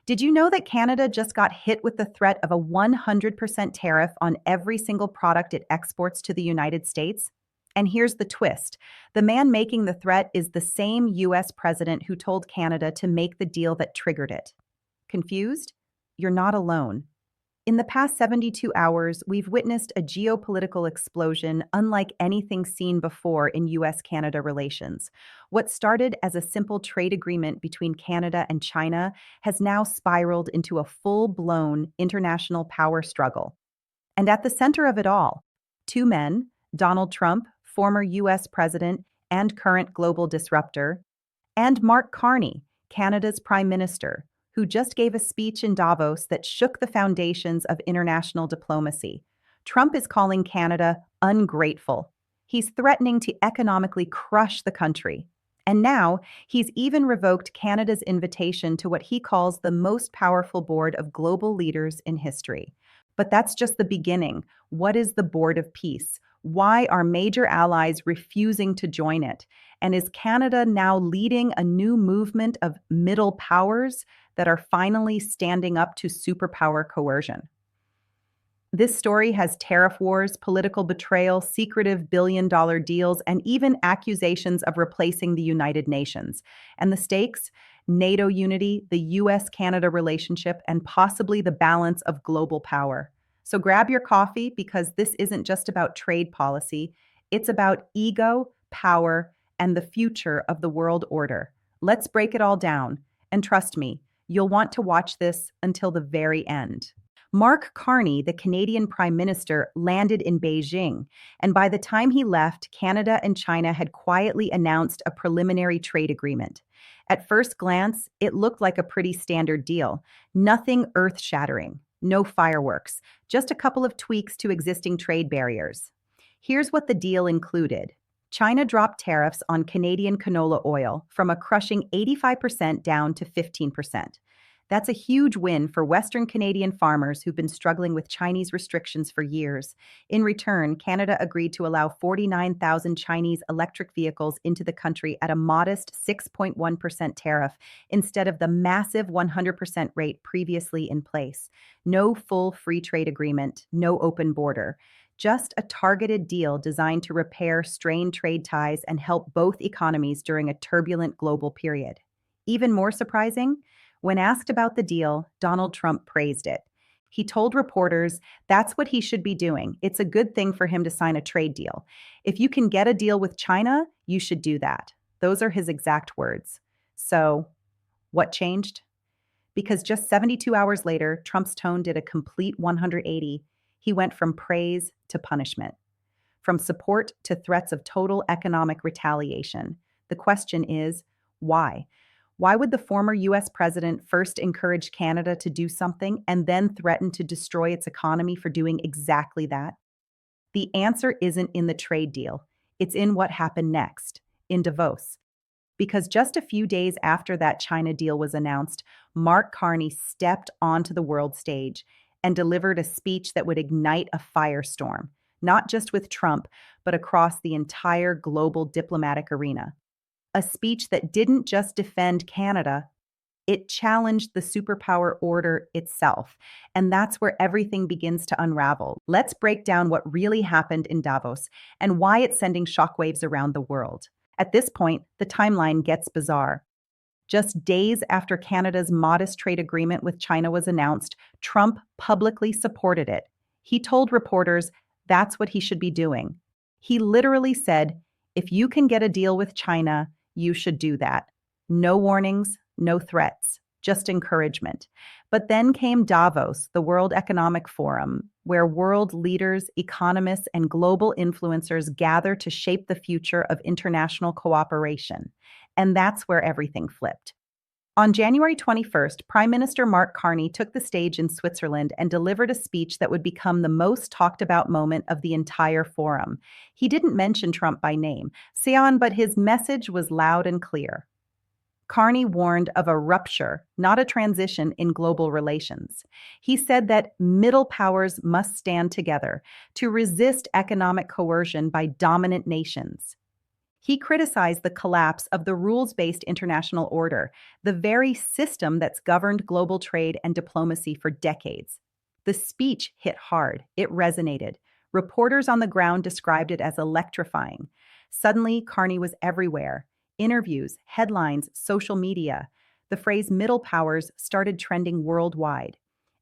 Did you know that Canada just got hit with the threat of a 100% tariff on every single product it exports to the United States? And here's the twist. The man making the threat is the same US president who told Canada to make the deal that triggered it. Confused? You're not alone. In the past 72 hours, we've witnessed a geopolitical explosion unlike anything seen before in US Canada relations. What started as a simple trade agreement between Canada and China has now spiraled into a full blown international power struggle. And at the center of it all, two men, Donald Trump, former US president and current global disruptor, and Mark Carney, Canada's Prime Minister, who just gave a speech in Davos that shook the foundations of international diplomacy. Trump is calling Canada ungrateful. He's threatening to economically crush the country. And now, he's even revoked Canada's invitation to what he calls the most powerful board of global leaders in history. But that's just the beginning. What is the Board of Peace? Why are major allies refusing to join it? And is Canada now leading a new movement of middle powers that are finally standing up to superpower coercion? This story has tariff wars, political betrayal, secretive billion-dollar deals, and even accusations of replacing the United Nations. And the stakes? NATO unity, the US-Canada relationship, and possibly the balance of global power. So grab your coffee because this isn't just about trade policy. It's about ego, power, and the future of the world order. Let's break it all down. And trust me, you'll want to watch this until the very end. Mark Carney, the Canadian Prime Minister, landed in Beijing, and by the time he left, Canada and China had quietly announced a preliminary trade agreement. At first glance, it looked like a pretty standard deal. Nothing earth-shattering, no fireworks, just a couple of tweaks to existing trade barriers. Here's what the deal included. China dropped tariffs on Canadian canola oil from a crushing 85% down to 15%. That's a huge win for Western Canadian farmers who've been struggling with Chinese restrictions for years. In return, Canada agreed to allow 49,000 Chinese electric vehicles into the country at a modest 6.1% tariff instead of the massive 100% rate previously in place. No full free trade agreement, no open border. Just a targeted deal designed to repair strained trade ties and help both economies during a turbulent global period. Even more surprising, when asked about the deal, Donald Trump praised it. He told reporters that's what he should be doing. It's a good thing for him to sign a trade deal. If you can get a deal with China, you should do that. Those are his exact words. So, what changed? Because just 72 hours later, Trump's tone did a complete 180. He went from praise to punishment, from support to threats of total economic retaliation. The question is, why? Why would the former US president first encourage Canada to do something and then threaten to destroy its economy for doing exactly that? The answer isn't in the trade deal. It's in what happened next, in Davos. Because just a few days after that China deal was announced, Mark Carney stepped onto the world stage and delivered a speech that would ignite a firestorm, not just with Trump, but across the entire global diplomatic arena. A speech that didn't just defend Canada, it challenged the superpower order itself. And that's where everything begins to unravel. Let's break down what really happened in Davos and why it's sending shockwaves around the world. At this point, the timeline gets bizarre. Just days after Canada's modest trade agreement with China was announced, Trump publicly supported it. He told reporters that's what he should be doing. He literally said, if you can get a deal with China, you should do that. No warnings, no threats, just encouragement. But then came Davos, the World Economic Forum, where world leaders, economists, and global influencers gather to shape the future of international cooperation. And that's where everything flipped. On January 21st, Prime Minister Mark Carney took the stage in Switzerland and delivered a speech that would become the most talked about moment of the entire forum. He didn't mention Trump by name, but his message was loud and clear. Carney warned of a rupture, not a transition in global relations. He said that middle powers must stand together to resist economic coercion by dominant nations. He criticized the collapse of the rules-based international order, the very system that's governed global trade and diplomacy for decades. The speech hit hard. It resonated. Reporters on the ground described it as electrifying. Suddenly, Carney was everywhere. Interviews, headlines, social media. The phrase middle powers started trending worldwide.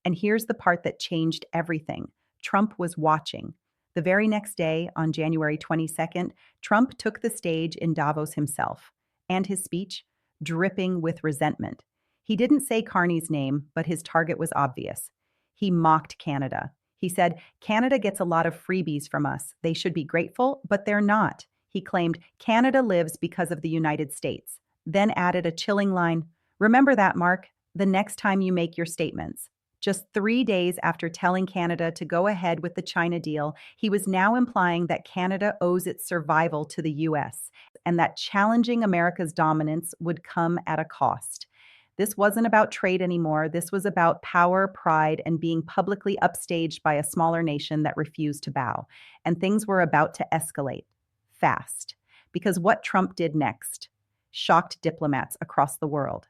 And here's the part that changed everything. Trump was watching. The very next day, on January 22nd, Trump took the stage in Davos himself, and his speech, dripping with resentment. He didn't say Carney's name, but his target was obvious. He mocked Canada. He said, Canada gets a lot of freebies from us. They should be grateful, but they're not. He claimed, Canada lives because of the United States. Then added a chilling line, remember that, Mark, the next time you make your statements. Just 3 days after telling Canada to go ahead with the China deal, he was now implying that Canada owes its survival to the US and that challenging America's dominance would come at a cost. This wasn't about trade anymore. This was about power, pride, and being publicly upstaged by a smaller nation that refused to bow. And things were about to escalate fast. Because what Trump did next shocked diplomats across the world.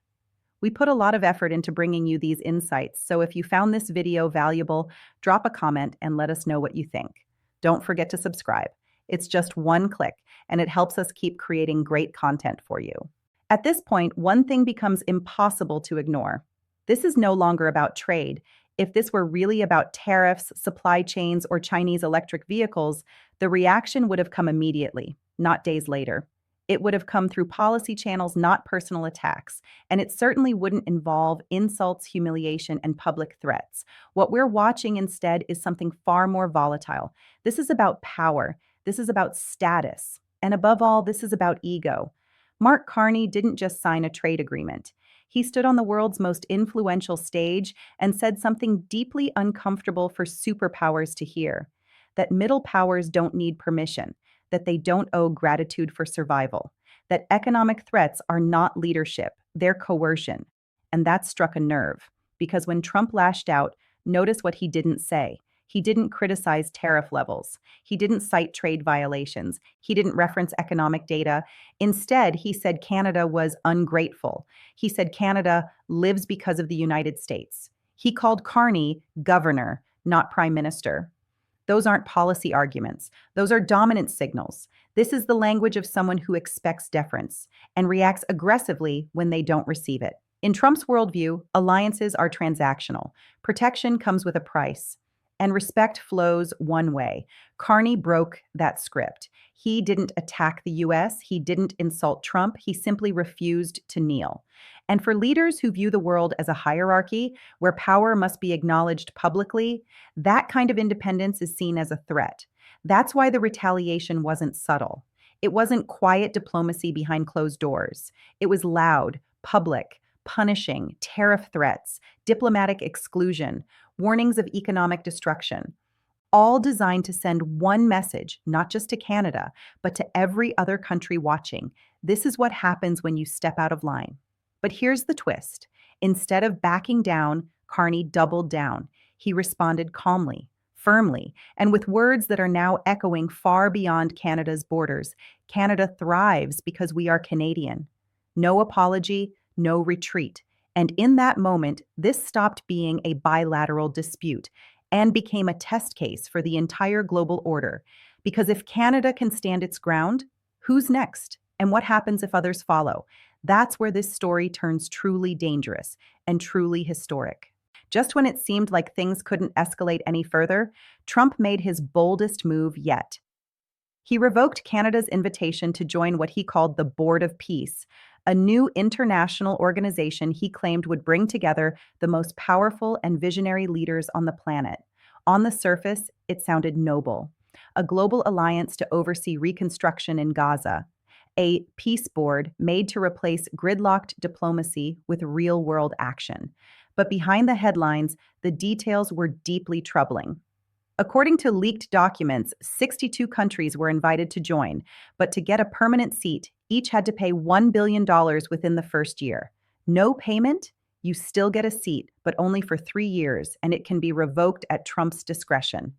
We put a lot of effort into bringing you these insights, so if you found this video valuable, drop a comment and let us know what you think. Don't forget to subscribe. It's just one click, and it helps us keep creating great content for you. At this point, one thing becomes impossible to ignore. This is no longer about trade. If this were really about tariffs, supply chains, or Chinese electric vehicles, the reaction would have come immediately, not days later. It would have come through policy channels, not personal attacks, and it certainly wouldn't involve insults, humiliation, and public threats. What we're watching instead is something far more volatile. This is about power. This is about status. And above all, this is about ego. Mark Carney didn't just sign a trade agreement. He stood on the world's most influential stage and said something deeply uncomfortable for superpowers to hear, that middle powers don't need permission, that they don't owe gratitude for survival, that economic threats are not leadership, they're coercion. And that struck a nerve, because when Trump lashed out, notice what he didn't say. He didn't criticize tariff levels. He didn't cite trade violations. He didn't reference economic data. Instead, he said Canada was ungrateful. He said Canada lives because of the United States. He called Carney governor, not prime minister. Those aren't policy arguments. Those are dominant signals. This is the language of someone who expects deference and reacts aggressively when they don't receive it. In Trump's worldview, alliances are transactional. Protection comes with a price, and respect flows one way. Carney broke that script. He didn't attack the US. He didn't insult Trump. He simply refused to kneel. And for leaders who view the world as a hierarchy where power must be acknowledged publicly, that kind of independence is seen as a threat. That's why the retaliation wasn't subtle. It wasn't quiet diplomacy behind closed doors. It was loud, public, punishing, tariff threats, diplomatic exclusion, warnings of economic destruction, all designed to send one message, not just to Canada, but to every other country watching. This is what happens when you step out of line. But here's the twist. Instead of backing down, Carney doubled down. He responded calmly, firmly, and with words that are now echoing far beyond Canada's borders. Canada thrives because we are Canadian. No apology, no retreat. And in that moment, this stopped being a bilateral dispute and became a test case for the entire global order. Because if Canada can stand its ground, who's next? And what happens if others follow? That's where this story turns truly dangerous and truly historic. Just when it seemed like things couldn't escalate any further, Trump made his boldest move yet. He revoked Canada's invitation to join what he called the Board of Peace, a new international organization he claimed would bring together the most powerful and visionary leaders on the planet. On the surface, it sounded noble. A global alliance to oversee reconstruction in Gaza. A peace board made to replace gridlocked diplomacy with real-world action. But behind the headlines, the details were deeply troubling. According to leaked documents, 62 countries were invited to join, but to get a permanent seat, each had to pay $1 billion within the first year. No payment? You still get a seat, but only for 3 years, and it can be revoked at Trump's discretion.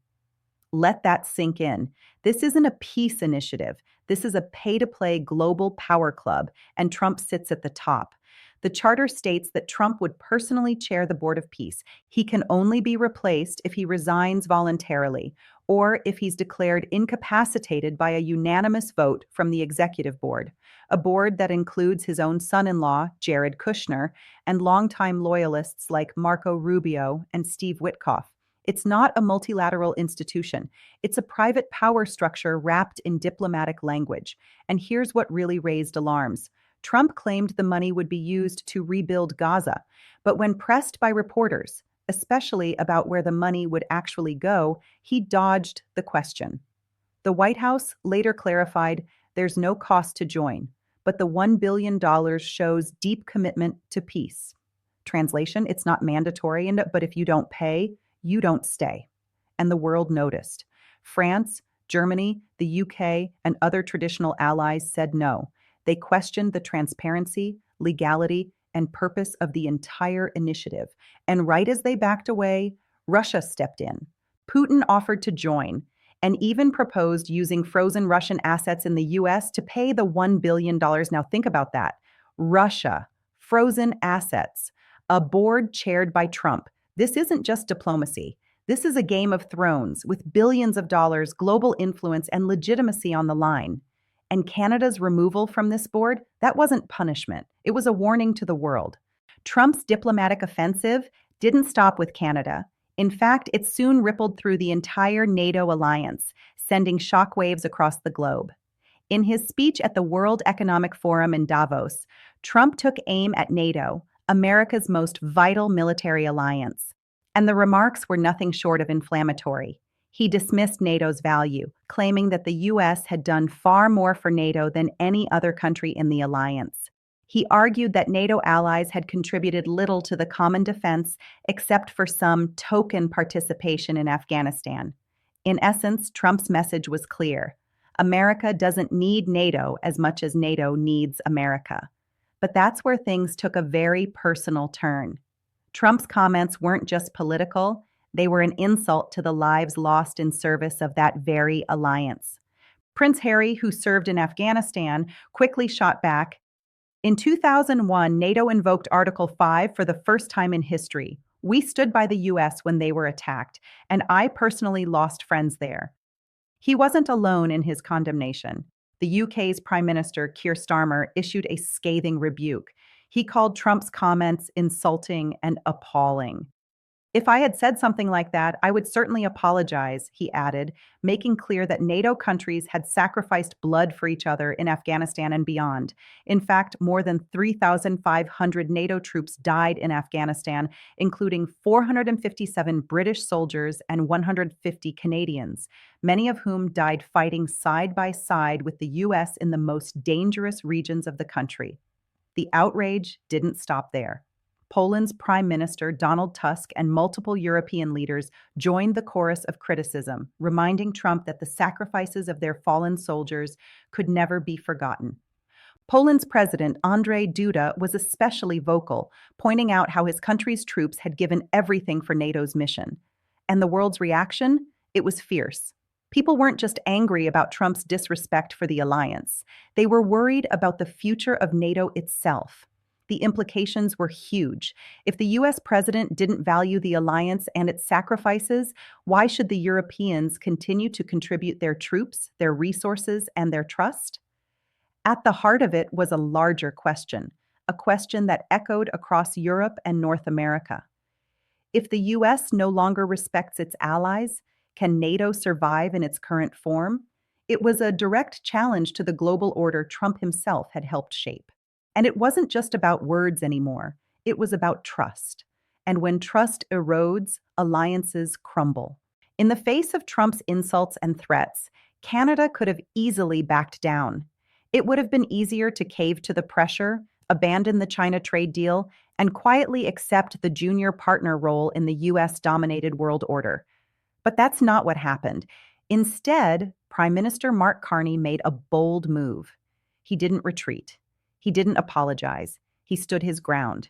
Let that sink in. This isn't a peace initiative. This is a pay-to-play global power club, and Trump sits at the top. The charter states that Trump would personally chair the Board of Peace. He can only be replaced if he resigns voluntarily or if he's declared incapacitated by a unanimous vote from the executive board, a board that includes his own son-in-law, Jared Kushner, and longtime loyalists like Marco Rubio and Steve Witkoff. It's not a multilateral institution. It's a private power structure wrapped in diplomatic language. And here's what really raised alarms. Trump claimed the money would be used to rebuild Gaza, but when pressed by reporters, especially about where the money would actually go, he dodged the question. The White House later clarified there's no cost to join, but the $1 billion shows deep commitment to peace. Translation, it's not mandatory, but if you don't pay, you don't stay. And the world noticed. France, Germany, the UK, and other traditional allies said no. They questioned the transparency, legality, and purpose of the entire initiative. And right as they backed away, Russia stepped in. Putin offered to join and even proposed using frozen Russian assets in the US to pay the $1 billion. Now think about that. Russia, frozen assets, a board chaired by Trump. This isn't just diplomacy. This is a game of thrones with billions of dollars, global influence, and legitimacy on the line. And Canada's removal from this board, that wasn't punishment. It was a warning to the world. Trump's diplomatic offensive didn't stop with Canada. In fact, it soon rippled through the entire NATO alliance, sending shockwaves across the globe. In his speech at the World Economic Forum in Davos, Trump took aim at NATO, America's most vital military alliance. And the remarks were nothing short of inflammatory. He dismissed NATO's value, claiming that the U.S. had done far more for NATO than any other country in the alliance. He argued that NATO allies had contributed little to the common defense except for some token participation in Afghanistan. In essence, Trump's message was clear. America doesn't need NATO as much as NATO needs America. But that's where things took a very personal turn. Trump's comments weren't just political, they were an insult to the lives lost in service of that very alliance. Prince Harry, who served in Afghanistan, quickly shot back. In 2001, NATO invoked Article 5 for the first time in history. We stood by the US when they were attacked, and I personally lost friends there. He wasn't alone in his condemnation. The UK's Prime Minister, Keir Starmer, issued a scathing rebuke. He called Trump's comments insulting and appalling. If I had said something like that, I would certainly apologize, he added, making clear that NATO countries had sacrificed blood for each other in Afghanistan and beyond. In fact, more than 3,500 NATO troops died in Afghanistan, including 457 British soldiers and 150 Canadians, many of whom died fighting side by side with the U.S. in the most dangerous regions of the country. The outrage didn't stop there. Poland's Prime Minister Donald Tusk and multiple European leaders joined the chorus of criticism, reminding Trump that the sacrifices of their fallen soldiers could never be forgotten. Poland's President Andrzej Duda was especially vocal, pointing out how his country's troops had given everything for NATO's mission. And the world's reaction? It was fierce. People weren't just angry about Trump's disrespect for the alliance. They were worried about the future of NATO itself. The implications were huge. If the US president didn't value the alliance and its sacrifices, why should the Europeans continue to contribute their troops, their resources, and their trust? At the heart of it was a larger question, a question that echoed across Europe and North America. If the US no longer respects its allies, can NATO survive in its current form? It was a direct challenge to the global order Trump himself had helped shape. And it wasn't just about words anymore. It was about trust. And when trust erodes, alliances crumble. In the face of Trump's insults and threats, Canada could have easily backed down. It would have been easier to cave to the pressure, abandon the China trade deal, and quietly accept the junior partner role in the US-dominated world order. But that's not what happened. Instead, Prime Minister Mark Carney made a bold move. He didn't retreat. He didn't apologize. He stood his ground.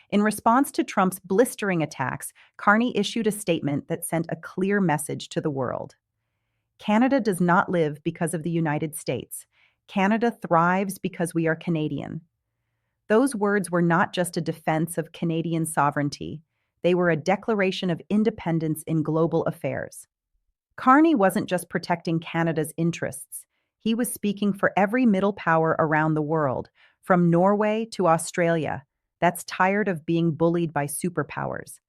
In response to Trump's blistering attacks, Carney issued a statement that sent a clear message to the world. Canada does not live because of the United States. Canada thrives because we are Canadian. Those words were not just a defense of Canadian sovereignty, they were a declaration of independence in global affairs. Carney wasn't just protecting Canada's interests, he was speaking for every middle power around the world, from Norway to Australia, that's tired of being bullied by superpowers.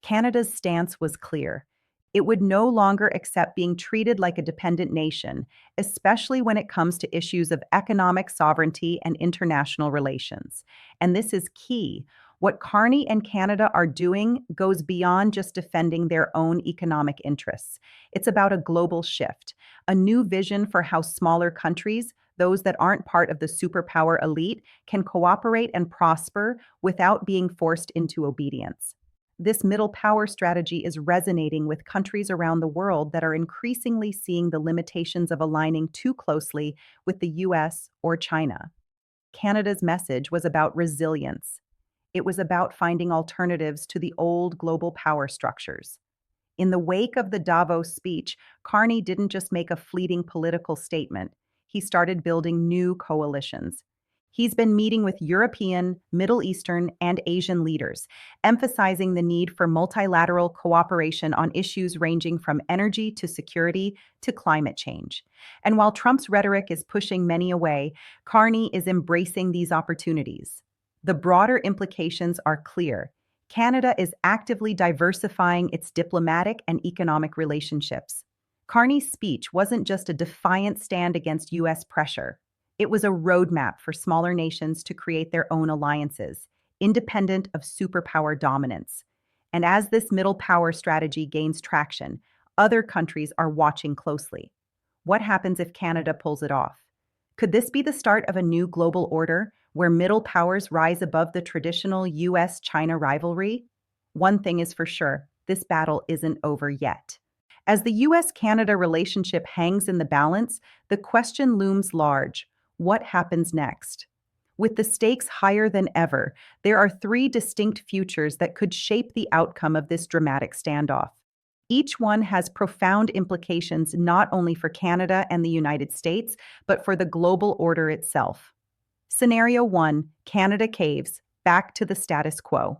Canada's stance was clear. It would no longer accept being treated like a dependent nation, especially when it comes to issues of economic sovereignty and international relations. And this is key. What Carney and Canada are doing goes beyond just defending their own economic interests. It's about a global shift, a new vision for how smaller countries, those that aren't part of the superpower elite, can cooperate and prosper without being forced into obedience. This middle power strategy is resonating with countries around the world that are increasingly seeing the limitations of aligning too closely with the US or China. Canada's message was about resilience. It was about finding alternatives to the old global power structures. In the wake of the Davos speech, Carney didn't just make a fleeting political statement, he started building new coalitions. He's been meeting with European, Middle Eastern, and Asian leaders, emphasizing the need for multilateral cooperation on issues ranging from energy to security to climate change. And while Trump's rhetoric is pushing many away, Carney is embracing these opportunities. The broader implications are clear. Canada is actively diversifying its diplomatic and economic relationships. Carney's speech wasn't just a defiant stand against U.S. pressure. It was a roadmap for smaller nations to create their own alliances, independent of superpower dominance. And as this middle power strategy gains traction, other countries are watching closely. What happens if Canada pulls it off? Could this be the start of a new global order where middle powers rise above the traditional US-China rivalry? One thing is for sure, this battle isn't over yet. As the US-Canada relationship hangs in the balance, the question looms large. What happens next? With the stakes higher than ever, there are three distinct futures that could shape the outcome of this dramatic standoff. Each one has profound implications not only for Canada and the United States, but for the global order itself. Scenario 1, Canada caves, back to the status quo.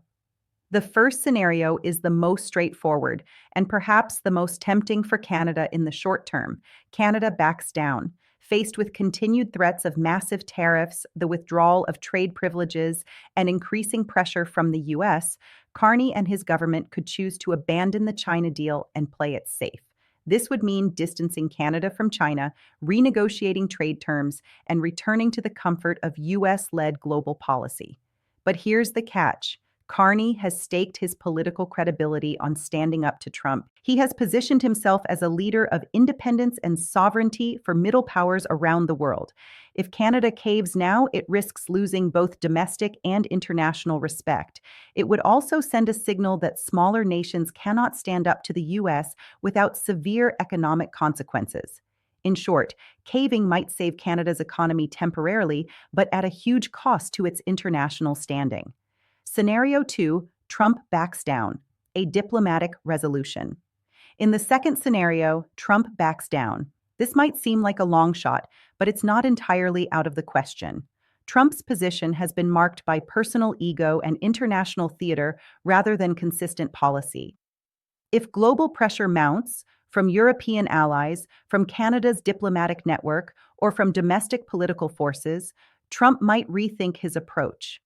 The first scenario is the most straightforward, and perhaps the most tempting for Canada in the short term. Canada backs down. Faced with continued threats of massive tariffs, the withdrawal of trade privileges, and increasing pressure from the US, Carney and his government could choose to abandon the China deal and play it safe. This would mean distancing Canada from China, renegotiating trade terms, and returning to the comfort of US-led global policy. But here's the catch. Carney has staked his political credibility on standing up to Trump. He has positioned himself as a leader of independence and sovereignty for middle powers around the world. If Canada caves now, it risks losing both domestic and international respect. It would also send a signal that smaller nations cannot stand up to the US without severe economic consequences. In short, caving might save Canada's economy temporarily, but at a huge cost to its international standing. Scenario 2, Trump backs down, a diplomatic resolution. In the second scenario, Trump backs down. This might seem like a long shot, but it's not entirely out of the question. Trump's position has been marked by personal ego and international theater rather than consistent policy. If global pressure mounts, from European allies, from Canada's diplomatic network, or from domestic political forces, Trump might rethink his approach.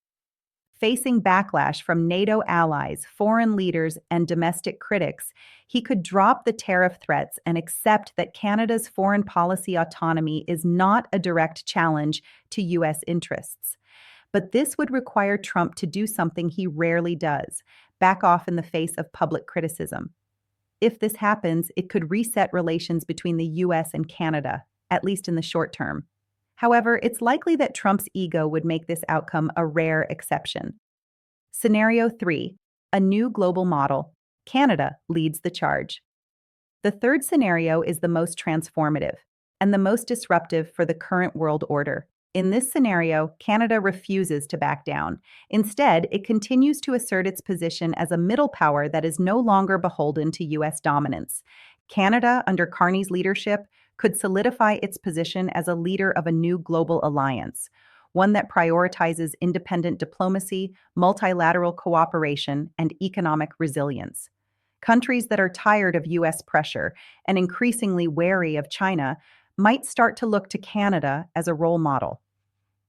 Facing backlash from NATO allies, foreign leaders, and domestic critics, he could drop the tariff threats and accept that Canada's foreign policy autonomy is not a direct challenge to U.S. interests. But this would require Trump to do something he rarely does, back off in the face of public criticism. If this happens, it could reset relations between the U.S. and Canada, at least in the short term. However, it's likely that Trump's ego would make this outcome a rare exception. Scenario 3, a new global model. Canada leads the charge. The third scenario is the most transformative and the most disruptive for the current world order. In this scenario, Canada refuses to back down. Instead, it continues to assert its position as a middle power that is no longer beholden to U.S. dominance. Canada, under Carney's leadership, could solidify its position as a leader of a new global alliance, one that prioritizes independent diplomacy, multilateral cooperation, and economic resilience. Countries that are tired of U.S. pressure and increasingly wary of China might start to look to Canada as a role model.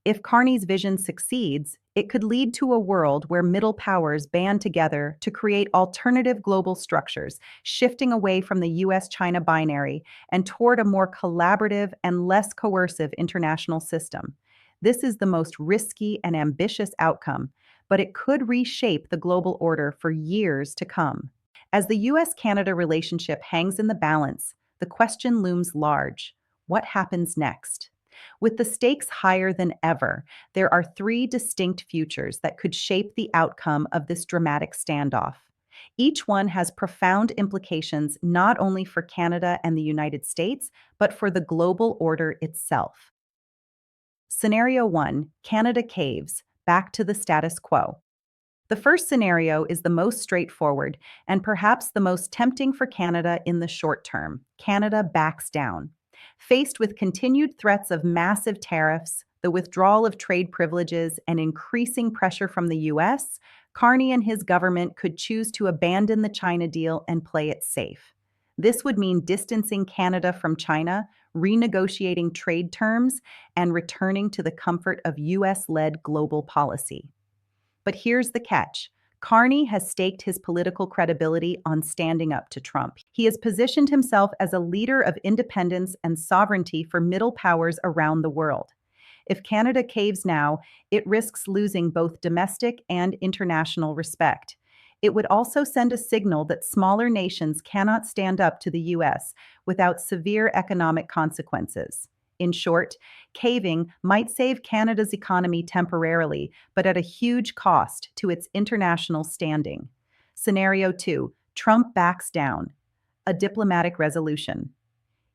If Carney's vision succeeds, it could lead to a world where middle powers band together to create alternative global structures, shifting away from the US-China binary and toward a more collaborative and less coercive international system. This is the most risky and ambitious outcome, but it could reshape the global order for years to come. As the US-Canada relationship hangs in the balance, the question looms large: what happens next? With the stakes higher than ever, there are three distinct futures that could shape the outcome of this dramatic standoff. Each one has profound implications not only for Canada and the United States, but for the global order itself. Scenario 1: Canada caves, back to the status quo. The first scenario is the most straightforward and perhaps the most tempting for Canada in the short term. Canada backs down. Faced with continued threats of massive tariffs, the withdrawal of trade privileges, and increasing pressure from the US, Carney and his government could choose to abandon the China deal and play it safe. This would mean distancing Canada from China, renegotiating trade terms, and returning to the comfort of US-led global policy. But here's the catch. Carney has staked his political credibility on standing up to Trump. He has positioned himself as a leader of independence and sovereignty for middle powers around the world. If Canada caves now, it risks losing both domestic and international respect. It would also send a signal that smaller nations cannot stand up to the US without severe economic consequences. In short, caving might save Canada's economy temporarily, but at a huge cost to its international standing. Scenario 2: Trump backs down. A diplomatic resolution.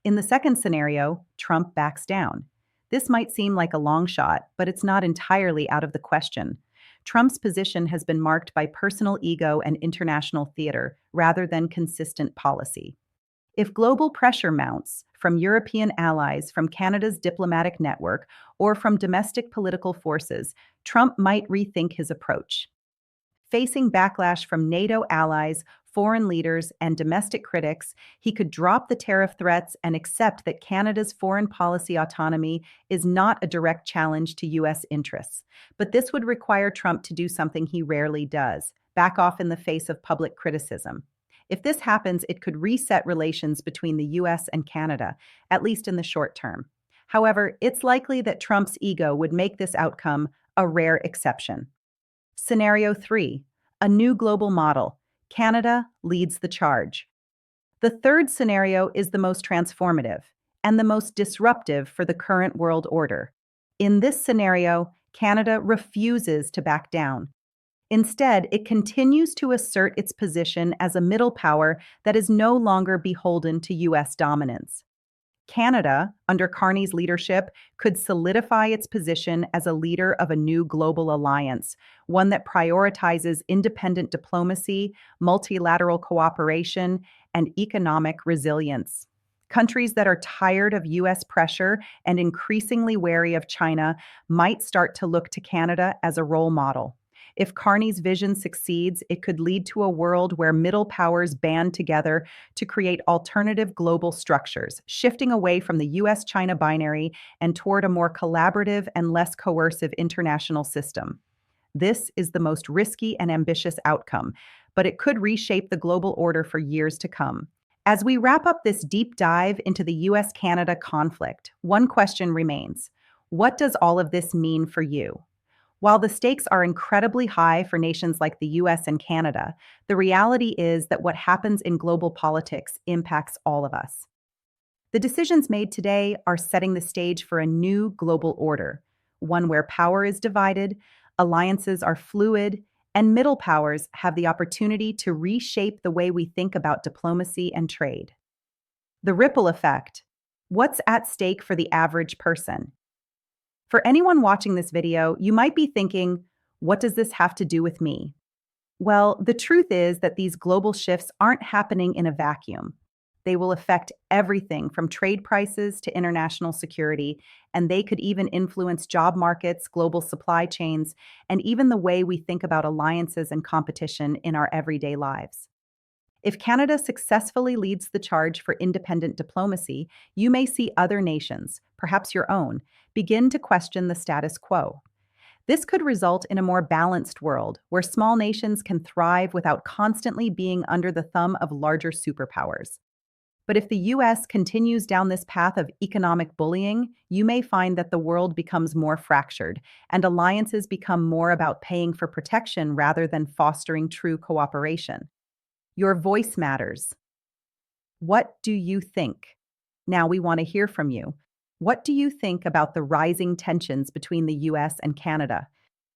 In the second scenario, Trump backs down. This might seem like a long shot, but it's not entirely out of the question. Trump's position has been marked by personal ego and international theater rather than consistent policy. If global pressure mounts from European allies, from Canada's diplomatic network, or from domestic political forces, Trump might rethink his approach. Facing backlash from NATO allies, foreign leaders, and domestic critics, he could drop the tariff threats and accept that Canada's foreign policy autonomy is not a direct challenge to US interests. But this would require Trump to do something he rarely does: back off in the face of public criticism. If this happens, it could reset relations between the US and Canada, at least in the short term. However, it's likely that Trump's ego would make this outcome a rare exception. Scenario 3: a new global model. Canada leads the charge. The third scenario is the most transformative and the most disruptive for the current world order. In this scenario, Canada refuses to back down. Instead, it continues to assert its position as a middle power that is no longer beholden to US dominance. Canada, under Carney's leadership, could solidify its position as a leader of a new global alliance, one that prioritizes independent diplomacy, multilateral cooperation, and economic resilience. Countries that are tired of US pressure and increasingly wary of China might start to look to Canada as a role model. If Carney's vision succeeds, it could lead to a world where middle powers band together to create alternative global structures, shifting away from the US-China binary and toward a more collaborative and less coercive international system. This is the most risky and ambitious outcome, but it could reshape the global order for years to come. As we wrap up this deep dive into the US-Canada conflict, one question remains: what does all of this mean for you? While the stakes are incredibly high for nations like the US and Canada, the reality is that what happens in global politics impacts all of us. The decisions made today are setting the stage for a new global order, one where power is divided, alliances are fluid, and middle powers have the opportunity to reshape the way we think about diplomacy and trade. The ripple effect: what's at stake for the average person? For anyone watching this video, you might be thinking, what does this have to do with me? Well, the truth is that these global shifts aren't happening in a vacuum. They will affect everything from trade prices to international security, and they could even influence job markets, global supply chains, and even the way we think about alliances and competition in our everyday lives. If Canada successfully leads the charge for independent diplomacy, you may see other nations, perhaps your own, begin to question the status quo. This could result in a more balanced world where small nations can thrive without constantly being under the thumb of larger superpowers. But if the US continues down this path of economic bullying, you may find that the world becomes more fractured and alliances become more about paying for protection rather than fostering true cooperation. Your voice matters. What do you think? Now we want to hear from you. What do you think about the rising tensions between the US and Canada?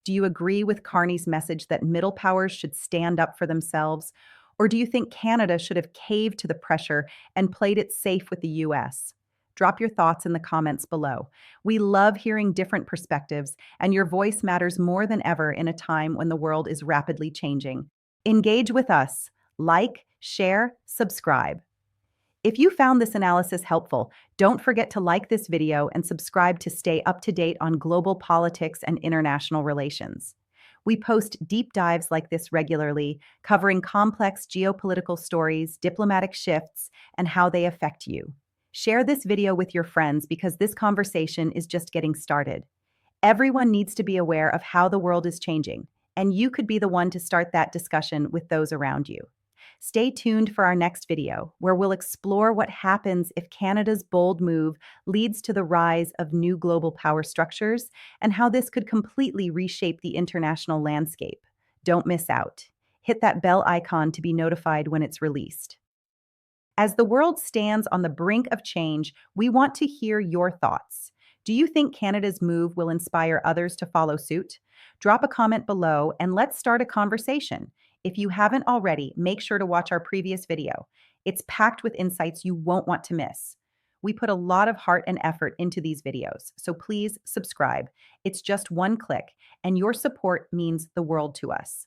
Do you agree with Carney's message that middle powers should stand up for themselves? Or do you think Canada should have caved to the pressure and played it safe with the US? Drop your thoughts in the comments below. We love hearing different perspectives, and your voice matters more than ever in a time when the world is rapidly changing. Engage with us. Like, share, subscribe. If you found this analysis helpful, don't forget to like this video and subscribe to stay up to date on global politics and international relations. We post deep dives like this regularly, covering complex geopolitical stories, diplomatic shifts, and how they affect you. Share this video with your friends because this conversation is just getting started. Everyone needs to be aware of how the world is changing, and you could be the one to start that discussion with those around you. Stay tuned for our next video, where we'll explore what happens if Canada's bold move leads to the rise of new global power structures and how this could completely reshape the international landscape. Don't miss out. Hit that bell icon to be notified when it's released. As the world stands on the brink of change, we want to hear your thoughts. Do you think Canada's move will inspire others to follow suit? Drop a comment below and let's start a conversation. If you haven't already, make sure to watch our previous video. It's packed with insights you won't want to miss. We put a lot of heart and effort into these videos, so please subscribe. It's just one click, and your support means the world to us.